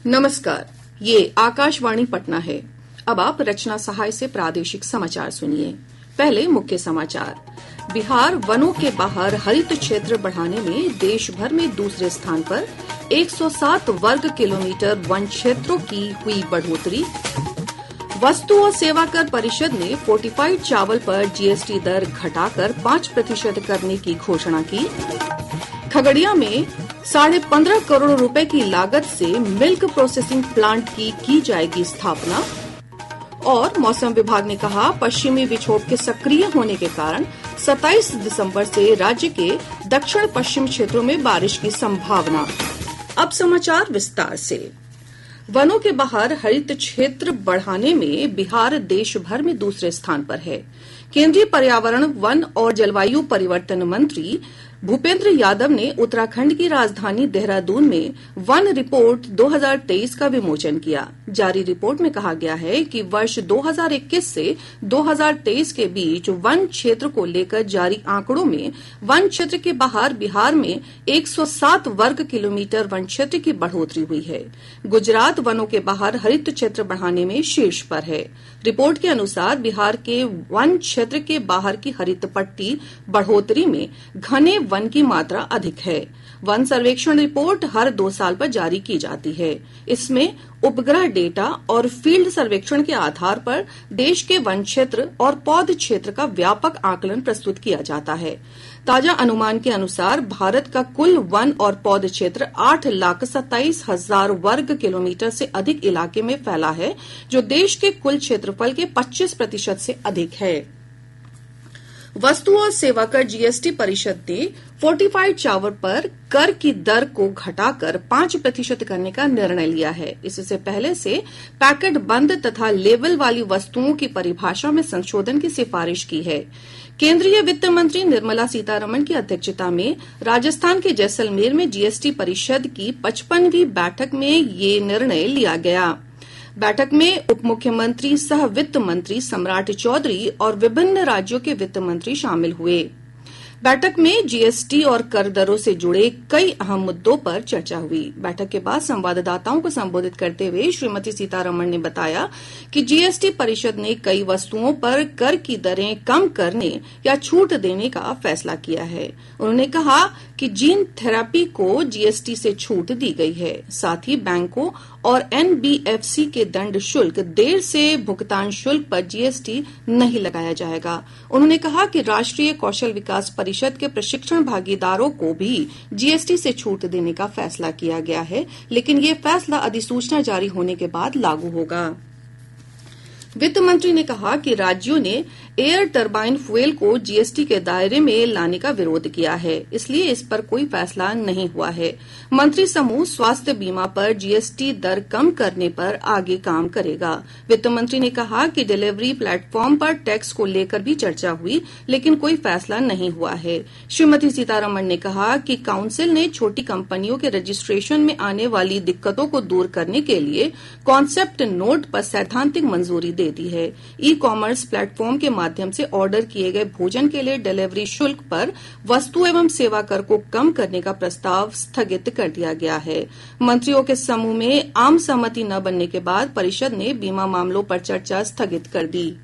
नमस्कार, ये आकाशवाणी पटना है। अब आप रचना सहाय से प्रादेशिक समाचार सुनिए। पहले मुख्य समाचार। बिहार वनों के बाहर हरित क्षेत्र बढ़ाने में देश भर में दूसरे स्थान पर 107 वर्ग किलोमीटर वन क्षेत्रों की हुई बढ़ोतरी। वस्तु और सेवा कर परिषद ने फोर्टिफाइड चावल पर जीएसटी दर घटाकर 5% करने की घोषणा की। खगड़िया में 15.5 करोड़ रुपए की लागत से मिल्क प्रोसेसिंग प्लांट की जाएगी स्थापना। और मौसम विभाग ने कहा, पश्चिमी विक्षोभ के सक्रिय होने के कारण 27 दिसंबर से राज्य के दक्षिण पश्चिम क्षेत्रों में बारिश की संभावना। अब समाचार विस्तार से। वनों के बाहर हरित क्षेत्र बढ़ाने में बिहार देश भर में दूसरे स्थान पर है। केंद्रीय पर्यावरण, वन और जलवायु परिवर्तन मंत्री भूपेंद्र यादव ने उत्तराखंड की राजधानी देहरादून में वन रिपोर्ट 2023 का विमोचन किया। जारी रिपोर्ट में कहा गया है कि वर्ष 2021 से 2023 के बीच वन क्षेत्र को लेकर जारी आंकड़ों में वन क्षेत्र के बाहर बिहार में 107 वर्ग किलोमीटर वन क्षेत्र की बढ़ोतरी हुई है। गुजरात वनों के बाहर हरित क्षेत्र बढ़ाने में शीर्ष पर है। रिपोर्ट के अनुसार बिहार के वन क्षेत्र के बाहर की हरित पट्टी बढ़ोतरी में घने वन की मात्रा अधिक है। वन सर्वेक्षण रिपोर्ट हर 2 साल पर जारी की जाती है। इसमें उपग्रह डेटा और फील्ड सर्वेक्षण के आधार पर देश के वन क्षेत्र और पौध क्षेत्र का व्यापक आकलन प्रस्तुत किया जाता है। ताजा अनुमान के अनुसार भारत का कुल वन और पौध क्षेत्र 8,27,000 वर्ग किलोमीटर से अधिक इलाके में फैला है, जो देश के कुल क्षेत्रफल के 25% से अधिक है। वस्तु और सेवा कर जीएसटी परिषद ने फोर्टिफाइड चावल पर कर की दर को घटाकर 5% करने का निर्णय लिया है। इससे पहले से पैकेट बंद तथा लेबल वाली वस्तुओं की परिभाषा में संशोधन की सिफारिश की है। केंद्रीय वित्त मंत्री निर्मला सीतारमण की अध्यक्षता में राजस्थान के जैसलमेर में जीएसटी परिषद की 55वीं बैठक में ये निर्णय लिया गया। बैठक में उप मुख्यमंत्री सह वित्त मंत्री सम्राट चौधरी और विभिन्न राज्यों के वित्त मंत्री शामिल हुए। बैठक में जीएसटी और कर दरों से जुड़े कई अहम मुद्दों पर चर्चा हुई। बैठक के बाद संवाददाताओं को संबोधित करते हुए श्रीमती सीतारमण ने बताया कि जीएसटी परिषद ने कई वस्तुओं पर कर की दरें कम करने या छूट देने का फैसला किया है। उन्होंने कहा कि जीन थेरेपी को जीएसटी से छूट दी गई है। साथ ही बैंकों और एनबीएफसी के दंड शुल्क, देर से भुगतान शुल्क पर जीएसटी नहीं लगाया जाएगा। उन्होंने कहा कि राष्ट्रीय कौशल विकास परिषद के प्रशिक्षण भागीदारों को भी जीएसटी से छूट देने का फैसला किया गया है, लेकिन ये फैसला अधिसूचना जारी होने के बाद लागू होगा। वित्त मंत्री ने कहा कि राज्यों ने एयर टरबाइन फ्यूल को जीएसटी के दायरे में लाने का विरोध किया है, इसलिए इस पर कोई फैसला नहीं हुआ है। मंत्री समूह स्वास्थ्य बीमा पर जीएसटी दर कम करने पर आगे काम करेगा। वित्त मंत्री ने कहा कि डिलीवरी प्लेटफॉर्म पर टैक्स को लेकर भी चर्चा हुई, लेकिन कोई फैसला नहीं हुआ है। श्रीमती सीतारमण ने कहा कि काउंसिल ने छोटी कंपनियों के रजिस्ट्रेशन में आने वाली दिक्कतों को दूर करने के लिए कॉन्सेप्ट नोट पर सैद्धांतिक मंजूरी दे दी है। ई कॉमर्स प्लेटफॉर्म के माध्यम से ऑर्डर किए गए भोजन के लिए डिलीवरी शुल्क पर वस्तु एवं सेवा कर को कम करने का प्रस्ताव स्थगित कर दिया गया है। मंत्रियों के समूह में आम सहमति न बनने के बाद परिषद ने बीमा मामलों पर चर्चा स्थगित कर दी।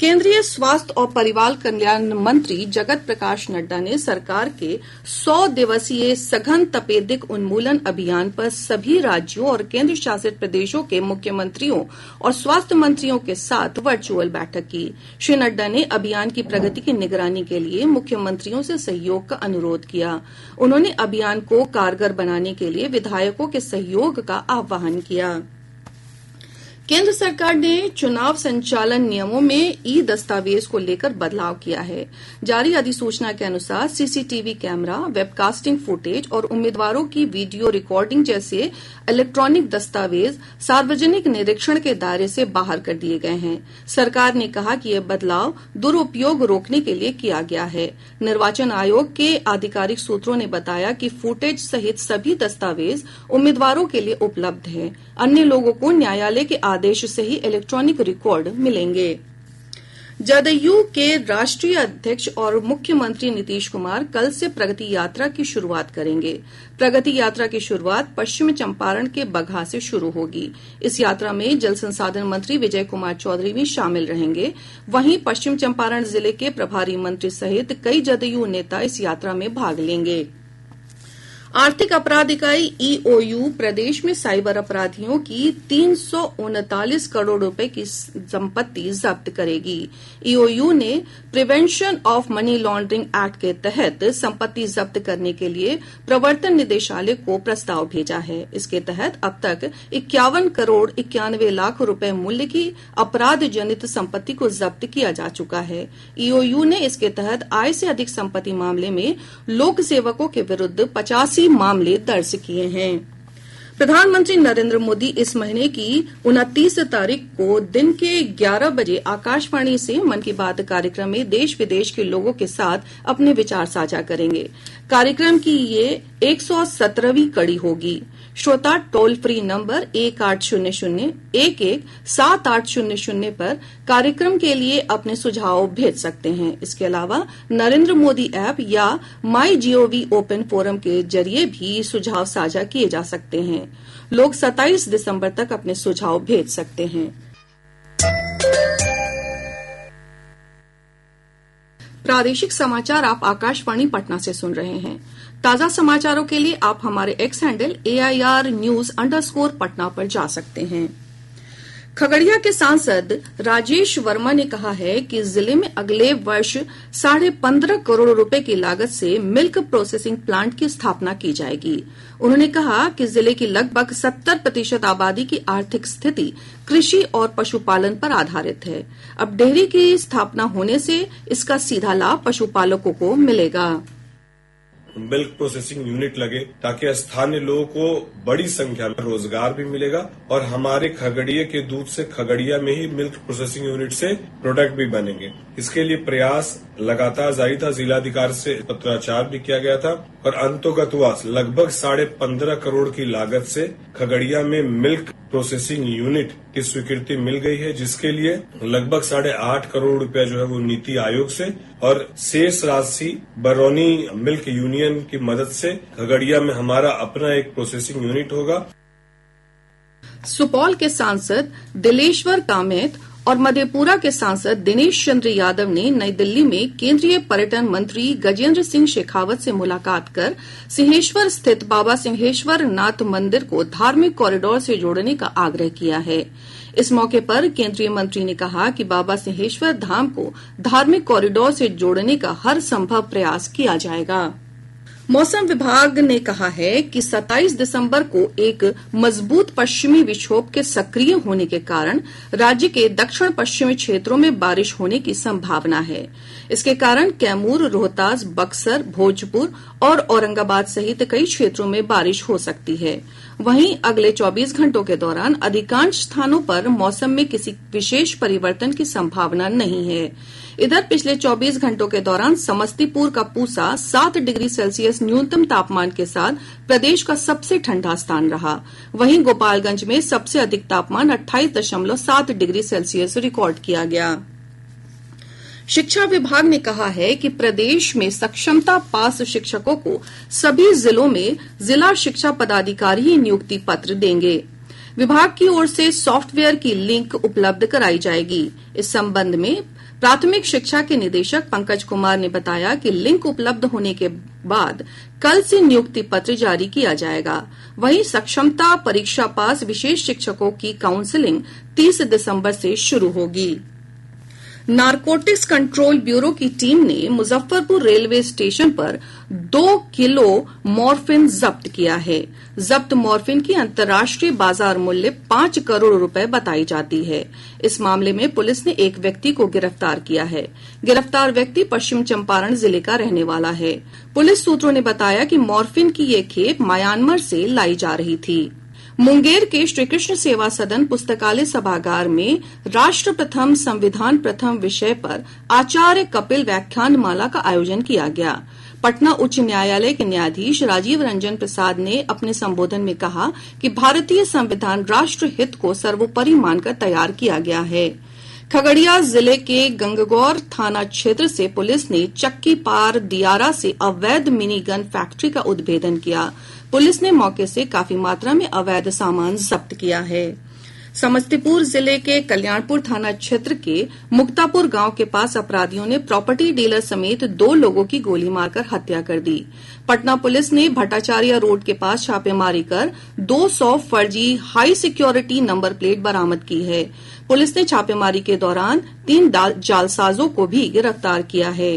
केंद्रीय स्वास्थ्य और परिवार कल्याण मंत्री जगत प्रकाश नड्डा ने सरकार के 100 दिवसीय सघन तपेदिक उन्मूलन अभियान पर सभी राज्यों और केंद्र शासित प्रदेशों के मुख्यमंत्रियों और स्वास्थ्य मंत्रियों के साथ वर्चुअल बैठक की। श्री नड्डा ने अभियान की प्रगति की निगरानी के लिए मुख्यमंत्रियों से सहयोग का अनुरोध किया। उन्होंने अभियान को कारगर बनाने के लिए विधायकों के सहयोग का आह्वान किया। केंद्र सरकार ने चुनाव संचालन नियमों में ई दस्तावेज को लेकर बदलाव किया है। जारी अधिसूचना के अनुसार सीसीटीवी कैमरा, वेबकास्टिंग फुटेज और उम्मीदवारों की वीडियो रिकॉर्डिंग जैसे इलेक्ट्रॉनिक दस्तावेज सार्वजनिक निरीक्षण के दायरे से बाहर कर दिए गए हैं। सरकार ने कहा कि यह बदलाव दुरुपयोग रोकने के लिए किया गया है। निर्वाचन आयोग के आधिकारिक सूत्रों ने बताया कि फुटेज सहित सभी दस्तावेज उम्मीदवारों के लिए उपलब्ध हैं। अन्य लोगों को न्यायालय के आदेश से ही इलेक्ट्रॉनिक रिकॉर्ड मिलेंगे। जदयू के राष्ट्रीय अध्यक्ष और मुख्यमंत्री नीतीश कुमार कल से प्रगति यात्रा की शुरुआत करेंगे। प्रगति यात्रा की शुरुआत पश्चिम चंपारण के बगहा से शुरू होगी। इस यात्रा में जल संसाधन मंत्री विजय कुमार चौधरी भी शामिल रहेंगे। वहीं पश्चिम चंपारण जिले के प्रभारी मंत्री सहित कई जदयू नेता इस यात्रा में भाग लेंगे। आर्थिक अपराध इकाई ईओयू प्रदेश में साइबर अपराधियों की 339 करोड़ रुपए की संपत्ति जब्त करेगी। ईओयू ने prevention of money laundering act के तहत संपत्ति जब्त करने के लिए प्रवर्तन निदेशालय को प्रस्ताव भेजा है। इसके तहत अब तक 51 करोड़ 91 लाख रुपए मूल्य की अपराध जनित संपत्ति को जब्त किया जा चुका है। ईओयू ने इसके तहत आय से अधिक संपत्ति मामले में लोक सेवकों के विरुद्ध 85 मामले दर्ज किए हैं। प्रधानमंत्री नरेंद्र मोदी इस महीने की 29 तारीख को दिन के 11 बजे आकाशवाणी से मन की बात कार्यक्रम में देश विदेश के लोगों के साथ अपने विचार साझा करेंगे। कार्यक्रम की ये 117वीं कड़ी होगी। श्रोता टोल फ्री नंबर 1800-11-7800 पर कार्यक्रम के लिए अपने सुझाव भेज सकते हैं। इसके अलावा नरेंद्र मोदी ऐप या माई जीओवी ओपन फोरम के जरिए भी सुझाव साझा किए जा सकते हैं। लोग 27 दिसंबर तक अपने सुझाव भेज सकते हैं। प्रादेशिक समाचार आप आकाशवाणी पटना से सुन रहे हैं। ताजा समाचारों के लिए आप हमारे एक्स हैंडल AIR_News_पटना पर जा सकते हैं। खगड़िया के सांसद राजेश वर्मा ने कहा है कि जिले में अगले वर्ष 15.5 करोड़ रुपए की लागत से मिल्क प्रोसेसिंग प्लांट की स्थापना की जाएगी। उन्होंने कहा कि जिले की लगभग 70% आबादी की आर्थिक स्थिति कृषि और पशुपालन पर आधारित है। अब डेयरी की स्थापना होने से इसका सीधा लाभ पशुपालकों को मिलेगा। मिल्क प्रोसेसिंग यूनिट लगे ताकि स्थानीय लोगों को बड़ी संख्या में रोजगार भी मिलेगा और हमारे खगड़िया के दूध से खगड़िया में ही मिल्क प्रोसेसिंग यूनिट से प्रोडक्ट भी बनेंगे। इसके लिए प्रयास लगातार जारी था। जिलाधिकारी से पत्राचार भी किया गया था और अंतोगत हुआ लगभग 15.5 करोड़ की लागत से खगड़िया में मिल्क प्रोसेसिंग यूनिट की स्वीकृति मिल गई है, जिसके लिए लगभग 8.5 करोड़ रुपया जो है वो नीति आयोग से और शेष राशि बरौनी मिल्क यूनियन की मदद से खगड़िया में हमारा अपना एक प्रोसेसिंग यूनिट होगा। सुपौल के सांसद दिलेश्वर कामेत और मधेपुरा के सांसद दिनेश चंद्र यादव ने नई दिल्ली में केंद्रीय पर्यटन मंत्री गजेंद्र सिंह शेखावत से मुलाकात कर सिंहेश्वर स्थित बाबा सिंहेश्वर नाथ मंदिर को धार्मिक कॉरिडोर से जोड़ने का आग्रह किया है। इस मौके पर केंद्रीय मंत्री ने कहा कि बाबा सिंहेश्वर धाम को धार्मिक कॉरिडोर से जोड़ने का हर संभव प्रयास किया जाएगा। मौसम विभाग ने कहा है कि 27 दिसंबर को एक मजबूत पश्चिमी विक्षोभ के सक्रिय होने के कारण राज्य के दक्षिण पश्चिमी क्षेत्रों में बारिश होने की संभावना है। इसके कारण कैमूर, रोहतास, बक्सर, भोजपुर और औरंगाबाद सहित कई क्षेत्रों में बारिश हो सकती है। वहीं अगले 24 घंटों के दौरान अधिकांश स्थानों पर मौसम में किसी विशेष परिवर्तन की संभावना नहीं है। इधर पिछले 24 घंटों के दौरान समस्तीपुर का पूसा 7 डिग्री सेल्सियस न्यूनतम तापमान के साथ प्रदेश का सबसे ठंडा स्थान रहा। वहीं गोपालगंज में सबसे अधिक तापमान 28.7 डिग्री सेल्सियस रिकॉर्ड किया गया। शिक्षा विभाग ने कहा है कि प्रदेश में सक्षमता पास शिक्षकों को सभी जिलों में जिला शिक्षा पदाधिकारी ही नियुक्ति पत्र देंगे। विभाग की ओर से सॉफ्टवेयर की लिंक उपलब्ध कराई जाएगी। इस संबंध में प्राथमिक शिक्षा के निदेशक पंकज कुमार ने बताया कि लिंक उपलब्ध होने के बाद कल से नियुक्ति पत्र जारी किया जाएगा। वहीं सक्षमता परीक्षा पास विशेष शिक्षकों की काउंसलिंग 30 दिसंबर से शुरू होगी। नारकोटिक्स कंट्रोल ब्यूरो की टीम ने मुजफ्फरपुर रेलवे स्टेशन पर 2 किलो मॉर्फिन जब्त किया है। जब्त मॉर्फिन की अंतर्राष्ट्रीय बाजार मूल्य 5 करोड़ रुपए बताई जाती है। इस मामले में पुलिस ने एक व्यक्ति को गिरफ्तार किया है। गिरफ्तार व्यक्ति पश्चिम चंपारण जिले का रहने वाला है। पुलिस सूत्रों ने बताया कि मॉर्फिन की ये खेप म्यांमार से लाई जा रही थी। मुंगेर के श्रीकृष्ण सेवा सदन पुस्तकालय सभागार में राष्ट्र प्रथम संविधान प्रथम विषय पर आचार्य कपिल व्याख्यानमाला का आयोजन किया गया। पटना उच्च न्यायालय के न्यायाधीश राजीव रंजन प्रसाद ने अपने संबोधन में कहा कि भारतीय संविधान राष्ट्र हित को सर्वोपरि मानकर तैयार किया गया है। खगड़िया जिले के गंगगौर थाना क्षेत्र से पुलिस ने चक्की पार दियारा से अवैध मिनी गन फैक्ट्री का उद्भेदन किया। पुलिस ने मौके से काफी मात्रा में अवैध सामान जब्त किया है। समस्तीपुर जिले के कल्याणपुर थाना क्षेत्र के मुक्तापुर गांव के पास अपराधियों ने प्रॉपर्टी डीलर समेत 2 लोगों की गोली मारकर हत्या कर दी। पटना पुलिस ने भट्टाचार्य रोड के पास छापेमारी कर 200 फर्जी हाई सिक्योरिटी नंबर प्लेट बरामद की है। पुलिस ने छापेमारी के दौरान 3 जालसाजों को भी गिरफ्तार किया है।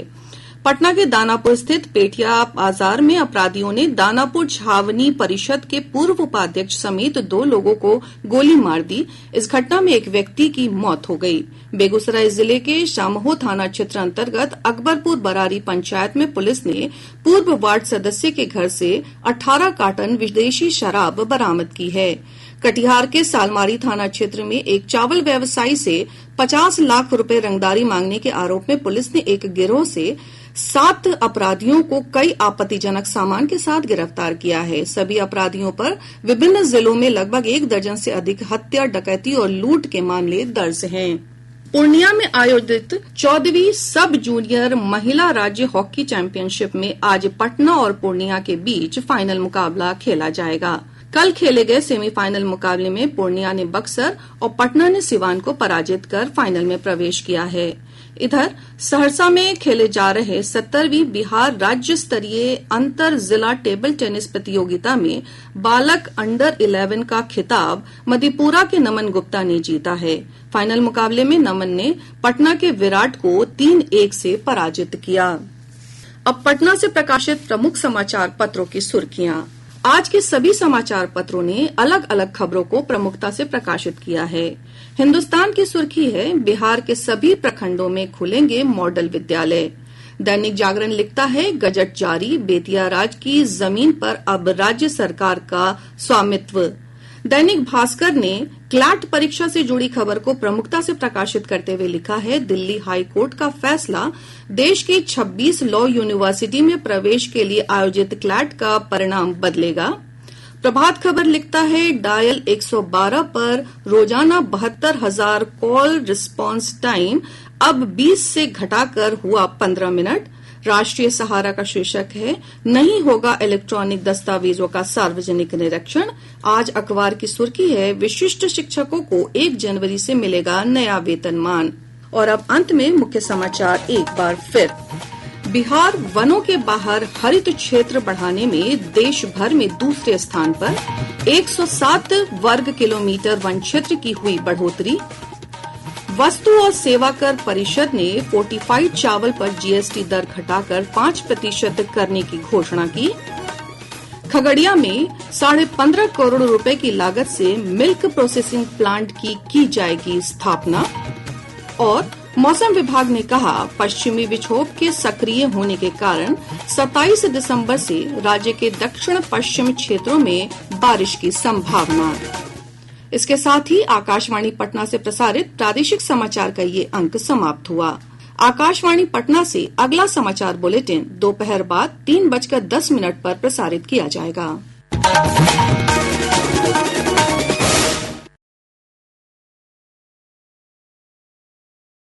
पटना के दानापुर स्थित पेठिया बाजार में अपराधियों ने दानापुर छावनी परिषद के पूर्व उपाध्यक्ष समेत 2 लोगों को गोली मार दी। इस घटना में एक व्यक्ति की मौत हो गई। बेगूसराय जिले के शामहो थाना क्षेत्र अंतर्गत अकबरपुर बरारी पंचायत में पुलिस ने पूर्व वार्ड सदस्य के घर से 18 कार्टन विदेशी शराब बरामद की है। कटिहार के सालमारी थाना क्षेत्र में एक चावल व्यवसायी से 50 लाख रुपए रंगदारी मांगने के आरोप में पुलिस ने एक गिरोह से 7 अपराधियों को कई आपत्तिजनक सामान के साथ गिरफ्तार किया है। सभी अपराधियों पर विभिन्न जिलों में लगभग 1 दर्जन से अधिक हत्या, डकैती और लूट के मामले दर्ज हैं। पूर्णिया में आयोजित 14वीं सब जूनियर महिला राज्य हॉकी चैंपियनशिप में आज पटना और पूर्णिया के बीच फाइनल मुकाबला खेला जाएगा। कल खेले गए सेमीफाइनल मुकाबले में पूर्णिया ने बक्सर और पटना ने सिवान को पराजित कर फाइनल में प्रवेश किया है। इधर सहरसा में खेले जा रहे 70वीं बिहार राज्य स्तरीय अंतर जिला टेबल टेनिस प्रतियोगिता में बालक अंडर 11 का खिताब मधेपुरा के नमन गुप्ता ने जीता है। फाइनल मुकाबले में नमन ने पटना के विराट को 3-1 से पराजित किया। अब पटना से प्रकाशित प्रमुख समाचार पत्रों की सुर्खियां। आज के सभी समाचार पत्रों ने अलग अलग खबरों को प्रमुखता से प्रकाशित किया है। हिन्दुस्तान की सुर्खी है, बिहार के सभी प्रखंडों में खुलेंगे मॉडल विद्यालय। दैनिक जागरण लिखता है, गजट जारी, बेतिया राज की जमीन पर अब राज्य सरकार का स्वामित्व। दैनिक भास्कर ने क्लैट परीक्षा से जुड़ी खबर को प्रमुखता से प्रकाशित करते हुए लिखा है, दिल्ली हाई कोर्ट का फैसला देश की 26 लॉ यूनिवर्सिटी में प्रवेश के लिए आयोजित क्लैट का परिणाम बदलेगा। प्रभात खबर लिखता है, डायल 112 पर रोजाना 72,000 कॉल रिस्पांस टाइम अब 20 से घटाकर हुआ 15 मिनट। राष्ट्रीय सहारा का शीर्षक है, नहीं होगा इलेक्ट्रॉनिक दस्तावेजों का सार्वजनिक निरीक्षण। आज अखबार की सुर्खी है, विशिष्ट शिक्षकों को 1 जनवरी से मिलेगा नया वेतनमान। और अब अंत में मुख्य समाचार एक बार फिर। बिहार वनों के बाहर हरित क्षेत्र बढ़ाने में देश भर में दूसरे स्थान पर। 107 वर्ग किलोमीटर वन क्षेत्र की हुई बढ़ोतरी। वस्तु और सेवा कर परिषद ने फोर्टिफाइड चावल पर जीएसटी दर घटाकर 5% करने की घोषणा की। खगड़िया में 15.5 करोड़ रुपए की लागत से मिल्क प्रोसेसिंग प्लांट की जाएगी स्थापना। और मौसम विभाग ने कहा, पश्चिमी विक्षोभ के सक्रिय होने के कारण 27 दिसंबर से राज्य के दक्षिण पश्चिम क्षेत्रों में बारिश की संभावना। इसके साथ ही आकाशवाणी पटना से प्रसारित प्रादेशिक समाचार का ये अंक समाप्त हुआ। आकाशवाणी पटना से अगला समाचार बुलेटिन दोपहर बाद 3:10 पर प्रसारित किया जाएगा।